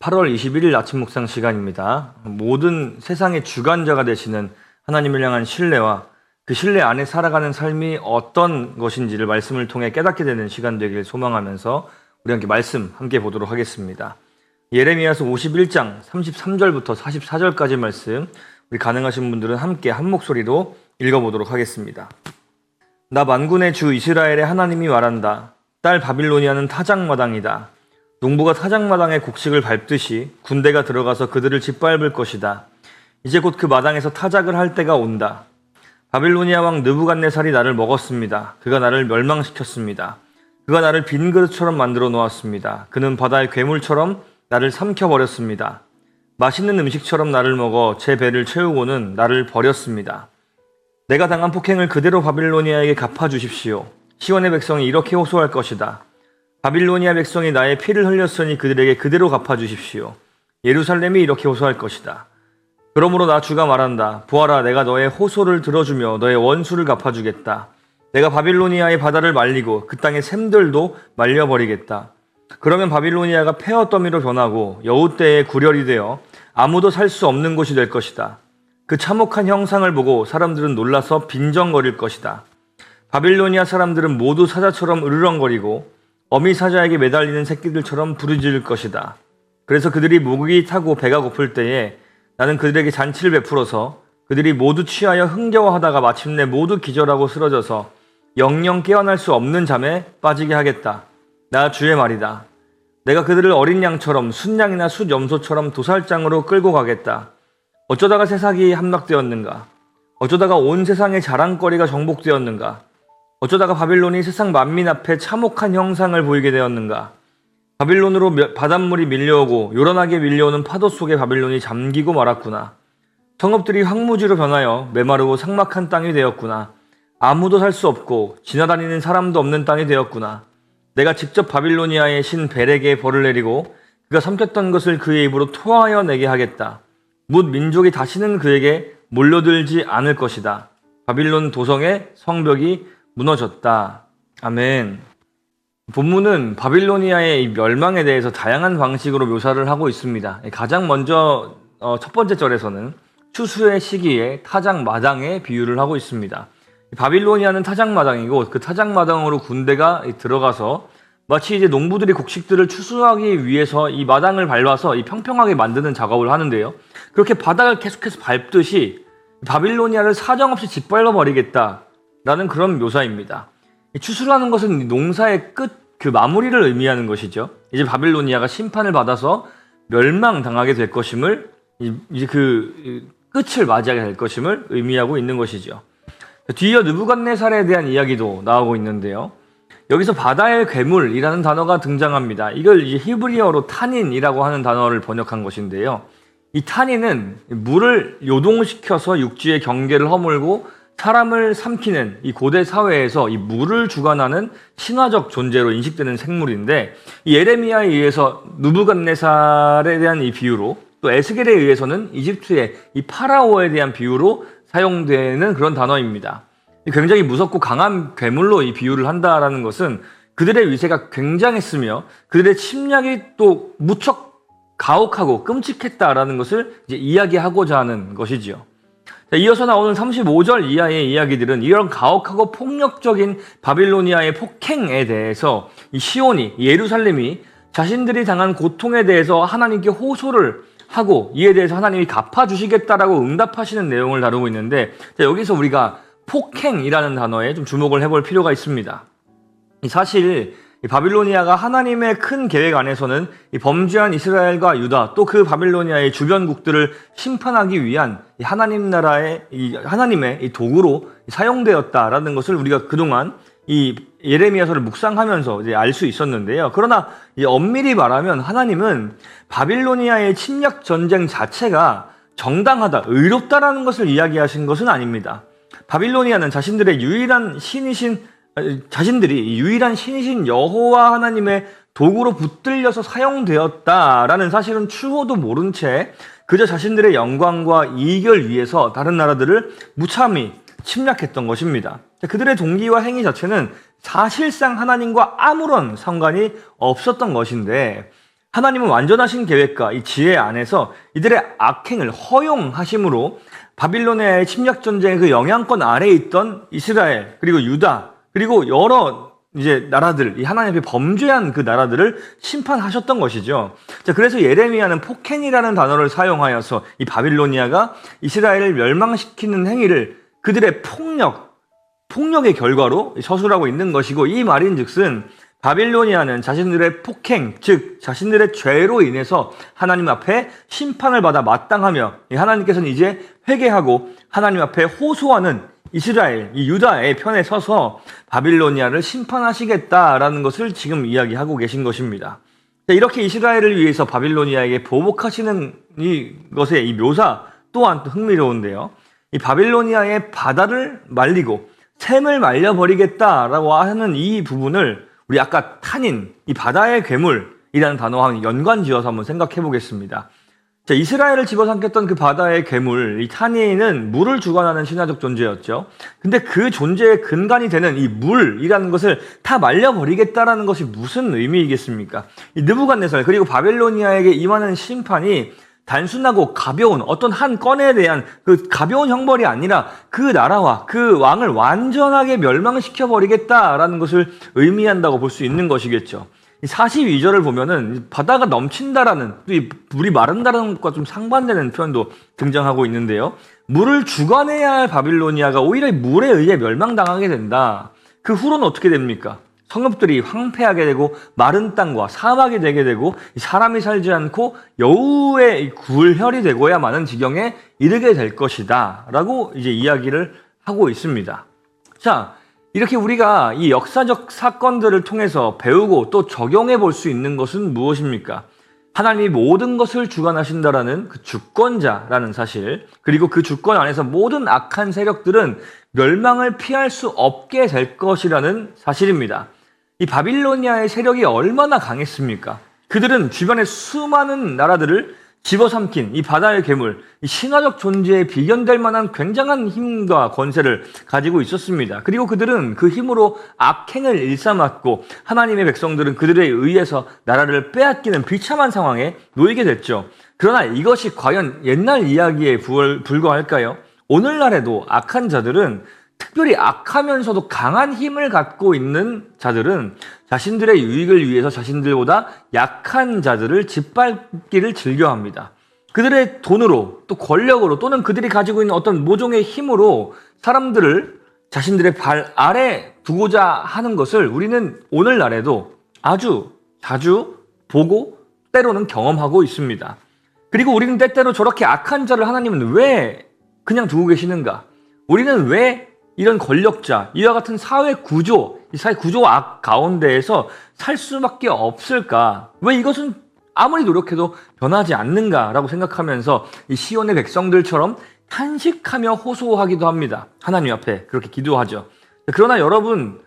8월 21일 아침 묵상 시간입니다. 모든 세상의 주관자가 되시는 하나님을 향한 신뢰와 그 신뢰 안에 살아가는 삶이 어떤 것인지를 말씀을 통해 깨닫게 되는 시간 되길 소망하면서 우리 함께 보도록 하겠습니다. 예레미야서 51장 33절부터 44절까지 말씀, 우리 가능하신 분들은 함께 한 목소리로 읽어보도록 하겠습니다. 나 만군의 주 이스라엘의 하나님이 말한다. 딸 바빌로니아는 타작마당이다. 농부가 타작마당에 곡식을 밟듯이 군대가 들어가서 그들을 짓밟을 것이다. 이제 곧 그 마당에서 타작을 할 때가 온다. 바빌로니아 왕 느부갓네살이 나를 먹었습니다. 그가 나를 멸망시켰습니다. 그가 나를 빈 그릇처럼 만들어 놓았습니다. 그는 바다의 괴물처럼 나를 삼켜버렸습니다. 맛있는 음식처럼 나를 먹어 제 배를 채우고는 나를 버렸습니다. 내가 당한 폭행을 그대로 바빌로니아에게 갚아주십시오. 시온의 백성이 이렇게 호소할 것이다. 바빌로니아 백성이 나의 피를 흘렸으니 그들에게 그대로 갚아주십시오. 예루살렘이 이렇게 호소할 것이다. 그러므로 나 주가 말한다. 보아라, 내가 너의 호소를 들어주며 너의 원수를 갚아주겠다. 내가 바빌로니아의 바다를 말리고 그 땅의 샘들도 말려버리겠다. 그러면 바빌로니아가 폐허더미로 변하고 여우떼의 구렬이 되어 아무도 살 수 없는 곳이 될 것이다. 그 참혹한 형상을 보고 사람들은 놀라서 빈정거릴 것이다. 바빌로니아 사람들은 모두 사자처럼 으르렁거리고 어미 사자에게 매달리는 새끼들처럼 부르짖을 것이다. 그래서 그들이 목이 타고 배가 고플 때에 나는 그들에게 잔치를 베풀어서 그들이 모두 취하여 흥겨워하다가 마침내 모두 기절하고 쓰러져서 영영 깨어날 수 없는 잠에 빠지게 하겠다. 나 주의 말이다. 내가 그들을 어린 양처럼 순양이나 숫염소처럼 도살장으로 끌고 가겠다. 어쩌다가 세상이 함락되었는가? 어쩌다가 온 세상의 자랑거리가 정복되었는가? 어쩌다가 바빌론이 세상 만민 앞에 참혹한 형상을 보이게 되었는가? 바빌론으로 바닷물이 밀려오고 요란하게 밀려오는 파도 속에 바빌론이 잠기고 말았구나. 성읍들이 황무지로 변하여 메마르고 삭막한 땅이 되었구나. 아무도 살 수 없고 지나다니는 사람도 없는 땅이 되었구나. 내가 직접 바빌로니아의 신 벨에게 벌을 내리고 그가 삼켰던 것을 그의 입으로 토하여 내게 하겠다. 뭇 민족이 다시는 그에게 몰려들지 않을 것이다. 바빌론 도성의 성벽이 무너졌다. 아멘. 본문은 바빌로니아의 이 멸망에 대해서 다양한 방식으로 묘사를 하고 있습니다. 가장 먼저 첫 번째 절에서는 추수의 시기에 타작마당에 비유를 하고 있습니다. 바빌로니아는 타작마당이고 그 타작마당으로 군대가 들어가서 마치 이제 농부들이 곡식들을 추수하기 위해서 이 마당을 밟아서 이 평평하게 만드는 작업을 하는데요. 그렇게 바닥을 계속해서 밟듯이 바빌로니아를 사정없이 짓밟아 버리겠다라는 그런 묘사입니다. 추수라는 것은 농사의 끝, 그 마무리를 의미하는 것이죠. 이제 바빌로니아가 심판을 받아서 멸망당하게 될 것임을, 이제 그 끝을 맞이하게 될 것임을 의미하고 있는 것이죠. 뒤이어 느부갓네살에 대한 이야기도 나오고 있는데요. 여기서 바다의 괴물이라는 단어가 등장합니다. 이걸 이제 히브리어로 타닌이라고 하는 단어를 번역한 것인데요. 이 타닌은 물을 요동시켜서 육지의 경계를 허물고 사람을 삼키는 이 고대 사회에서 이 물을 주관하는 신화적 존재로 인식되는 생물인데, 이 예레미야에 의해서 느부갓네살에 대한 이 비유로, 또 에스겔에 의해서는 이집트의 이 파라오에 대한 비유로 사용되는 그런 단어입니다. 굉장히 무섭고 강한 괴물로 이 비유를 한다라는 것은 그들의 위세가 굉장했으며 그들의 침략이 또 무척 가혹하고 끔찍했다라는 것을 이제 이야기하고자 하는 것이지요. 자, 이어서 나오는 35절 이하의 이야기들은 이런 가혹하고 폭력적인 바빌로니아의 폭행에 대해서 이 시온이, 예루살렘이 자신들이 당한 고통에 대해서 하나님께 호소를 하고 이에 대해서 하나님이 갚아주시겠다라고 응답하시는 내용을 다루고 있는데, 자, 여기서 우리가 폭행이라는 단어에 좀 주목을 해볼 필요가 있습니다. 사실 이 바빌로니아가 하나님의 큰 계획 안에서는 이 범죄한 이스라엘과 유다, 또 그 바빌로니아의 주변국들을 심판하기 위한 이 하나님 나라의 하나님의 이 도구로 사용되었다라는 것을 우리가 그동안 이 예레미야서를 묵상하면서 이제 알 수 있었는데요. 그러나 엄밀히 말하면 하나님은 바빌로니아의 침략 전쟁 자체가 정당하다, 의롭다라는 것을 이야기하신 것은 아닙니다. 바빌로니아는 자신들이 유일한 신이신 여호와 하나님의 도구로 붙들려서 사용되었다라는 사실은 추호도 모른 채 그저 자신들의 영광과 이익을 위해서 다른 나라들을 무참히 침략했던 것입니다. 그들의 동기와 행위 자체는 사실상 하나님과 아무런 상관이 없었던 것인데, 하나님은 완전하신 계획과 이 지혜 안에서 이들의 악행을 허용하심으로 바빌로니아의 침략 전쟁의 그 영향권 아래에 있던 이스라엘, 그리고 유다, 그리고 여러 이제 나라들, 이 하나님 앞에 범죄한 그 나라들을 심판하셨던 것이죠. 자, 그래서 예레미야는 폭행이라는 단어를 사용하여서 이 바빌로니아가 이스라엘을 멸망시키는 행위를 그들의 폭력의 결과로 서술하고 있는 것이고, 이 말인즉슨 바빌로니아는 자신들의 폭행, 즉 자신들의 죄로 인해서 하나님 앞에 심판을 받아 마땅하며, 하나님께서는 이제 회개하고 하나님 앞에 호소하는 이스라엘, 이 유다의 편에 서서 바빌로니아를 심판하시겠다라는 것을 지금 이야기하고 계신 것입니다. 이렇게 이스라엘을 위해서 바빌로니아에게 보복하시는 이것의 이 묘사 또한 또 흥미로운데요. 이 바빌로니아의 바다를 말리고 샘을 말려버리겠다라고 하는 이 부분을 우리 아까 탄인, 이 바다의 괴물이라는 단어와 연관 지어서 한번 생각해 보겠습니다. 자, 이스라엘을 집어삼켰던 그 바다의 괴물, 이 탄인은 물을 주관하는 신화적 존재였죠. 근데 그 존재의 근간이 되는 이 물이라는 것을 다 말려버리겠다라는 것이 무슨 의미이겠습니까? 이 느부갓네살, 그리고 바빌로니아에게 임하는 심판이 단순하고 가벼운 어떤 한 건에 대한 그 가벼운 형벌이 아니라 그 나라와 그 왕을 완전하게 멸망시켜버리겠다라는 것을 의미한다고 볼 수 있는 것이겠죠. 42절을 보면은 바다가 넘친다라는, 이 물이 마른다는 것과 좀 상반되는 표현도 등장하고 있는데요. 물을 주관해야 할 바빌로니아가 오히려 물에 의해 멸망당하게 된다. 그 후로는 어떻게 됩니까? 성읍들이 황폐하게 되고 마른 땅과 사막이 되게 되고 사람이 살지 않고 여우의 굴혈이 되고야 마는 지경에 이르게 될 것이다 라고 이제 이야기를 하고 있습니다. 자, 이렇게 우리가 이 역사적 사건들을 통해서 배우고 또 적용해 볼 수 있는 것은 무엇입니까? 하나님이 모든 것을 주관하신다라는 그 주권자라는 사실, 그리고 그 주권 안에서 모든 악한 세력들은 멸망을 피할 수 없게 될 것이라는 사실입니다. 이 바빌로니아의 세력이 얼마나 강했습니까? 그들은 주변의 수많은 나라들을 집어삼킨 이 바다의 괴물, 이 신화적 존재에 비견될 만한 굉장한 힘과 권세를 가지고 있었습니다. 그리고 그들은 그 힘으로 악행을 일삼았고 하나님의 백성들은 그들에 의해서 나라를 빼앗기는 비참한 상황에 놓이게 됐죠. 그러나 이것이 과연 옛날 이야기에 불과할까요? 오늘날에도 악한 자들은, 특별히 악하면서도 강한 힘을 갖고 있는 자들은 자신들의 유익을 위해서 자신들보다 약한 자들을 짓밟기를 즐겨합니다. 그들의 돈으로, 또 권력으로, 또는 그들이 가지고 있는 어떤 모종의 힘으로 사람들을 자신들의 발 아래 두고자 하는 것을 우리는 오늘날에도 아주 자주 보고 때로는 경험하고 있습니다. 그리고 우리는 때때로 저렇게 악한 자를 하나님은 왜 그냥 두고 계시는가? 우리는 왜 이런 권력자, 이와 같은 사회 구조, 이 사회 구조 악 가운데에서 살 수밖에 없을까? 왜 이것은 아무리 노력해도 변하지 않는가라고 생각하면서 이 시온의 백성들처럼 탄식하며 호소하기도 합니다. 하나님 앞에 그렇게 기도하죠. 그러나 여러분,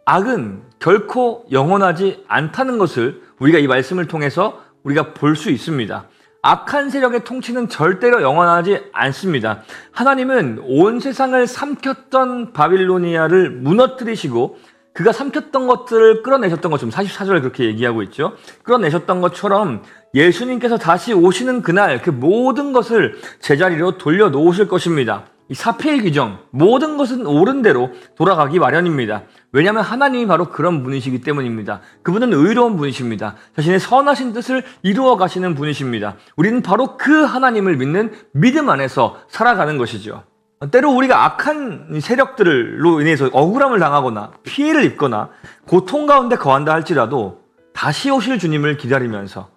악은 결코 영원하지 않다는 것을 우리가 이 말씀을 통해서 우리가 볼 수 있습니다. 악한 세력의 통치는 절대로 영원하지 않습니다. 하나님은 온 세상을 삼켰던 바빌로니아를 무너뜨리시고 그가 삼켰던 것들을 끌어내셨던 것처럼, 44절에 그렇게 얘기하고 있죠. 끌어내셨던 것처럼 예수님께서 다시 오시는 그날 그 모든 것을 제자리로 돌려놓으실 것입니다. 이 사필 규정, 모든 것은 옳은 대로 돌아가기 마련입니다. 왜냐하면 하나님이 바로 그런 분이시기 때문입니다. 그분은 의로운 분이십니다. 자신의 선하신 뜻을 이루어 가시는 분이십니다. 우리는 바로 그 하나님을 믿는 믿음 안에서 살아가는 것이죠. 때로 우리가 악한 세력들로 인해서 억울함을 당하거나 피해를 입거나 고통 가운데 거한다 할지라도 다시 오실 주님을 기다리면서,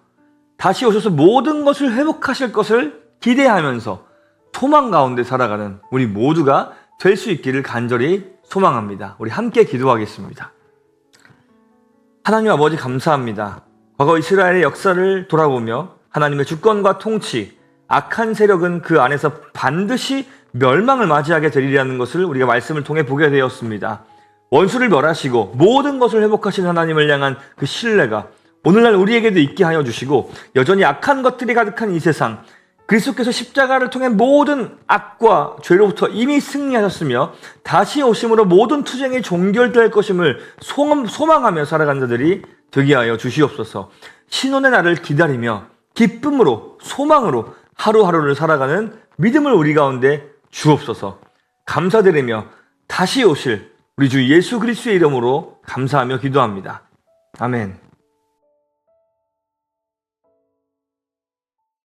다시 오셔서 모든 것을 회복하실 것을 기대하면서 소망 가운데 살아가는 우리 모두가 될 수 있기를 간절히 소망합니다. 우리 함께 기도하겠습니다. 하나님 아버지, 감사합니다. 과거 이스라엘의 역사를 돌아보며 하나님의 주권과 통치, 악한 세력은 그 안에서 반드시 멸망을 맞이하게 되리라는 것을 우리가 말씀을 통해 보게 되었습니다. 원수를 멸하시고 모든 것을 회복하신 하나님을 향한 그 신뢰가 오늘날 우리에게도 있게 하여 주시고, 여전히 악한 것들이 가득한 이 세상, 그리스도께서 십자가를 통해 모든 악과 죄로부터 이미 승리하셨으며 다시 오심으로 모든 투쟁이 종결될 것임을 소망하며 살아간 자들이 되게 하여 주시옵소서. 신혼의 날을 기다리며 기쁨으로 소망으로 하루하루를 살아가는 믿음을 우리 가운데 주옵소서. 감사드리며 다시 오실 우리 주 예수 그리스도의 이름으로 감사하며 기도합니다. 아멘.